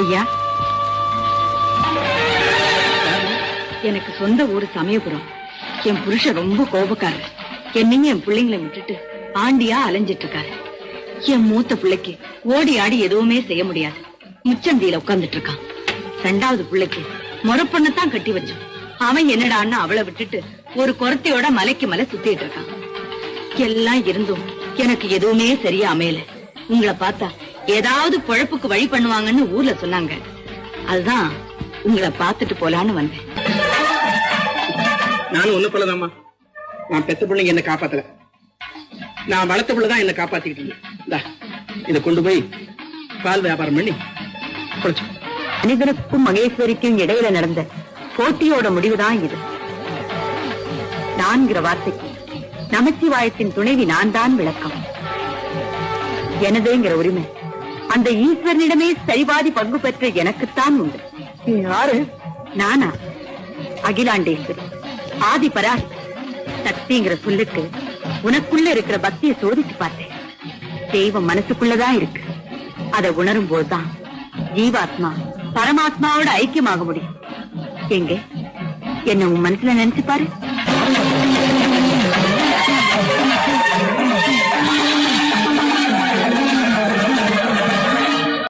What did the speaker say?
ஐயா, எனக்கு சொந்த ஊரு சமயபுரம். என் புருஷன் ரொம்ப கோபக்காரர். என்னையும் என் பிள்ளைங்களை விட்டுட்டு ஆண்டியா அலைஞ்சிட்டு இருக்காரு. என் மூத்த பிள்ளைக்கு ஓடி ஆடி எதுவுமே செய்ய முடியாது. முச்சந்தியில உட்கார்ந்துட்டு இருக்கான். ரெண்டாவது பிள்ளைக்கு முறப்பொண்ணத்தான் கட்டி வச்சோம். அவன் என்னடான்னு அவளை விட்டுட்டு ஒரு குரத்தையோட மலைக்கு மலை சுத்திட்டு இருக்கான். எல்லாம் இருந்தும் எனக்கு எதுவுமே சரியா அமையல. உங்களை பார்த்தா ஏதாவது பொழப்புக்கு வழி பண்ணுவாங்கன்னு ஊர்ல சொன்னாங்க. அதுதான் உங்களை பார்த்துட்டு போலான்னு வந்தேன். நானும் ஒண்ணு போலதாம்மா. நான் பெத்த பிள்ளைங்க என்ன காப்பாத்தல, நான் வளர்த்த பிள்ளைதான் என்ன காப்பாத்திக்கிட்டு. இத கொண்டு போய் பால் வியாபாரம் பண்ணி குடிச்சு. மனிதனுக்கும் மகேஸ்வரிக்கும் இடையில நடந்த போட்டியோட முடிவுதான் இது. நான்கிற வார்த்தைக்கு நமச்சிவாயத்தின் துணைவி நான் தான் விளக்கம். எனதுங்கிற உரிமை அந்த ஈஸ்வரனிடமே சரிபாதி பங்கு பெற்ற எனக்குத்தான் உண்டு. யாரு? நானா? அகிலாண்டேஸ்வரி, ஆதி பராசக்தி. சக்திங்கிற சொல்லுக்கு உனக்குள்ள இருக்கிற பக்தியை சோதிச்சு பார்த்தேன். தெய்வம் மனசுக்குள்ளதான் இருக்கு. அதை உணரும் போதுதான் ஜீவாத்மா பரமாத்மாவோட ஐக்கியமாக முடியும். எங்க என்ன உன் மனசுல நினைச்சு பாரு.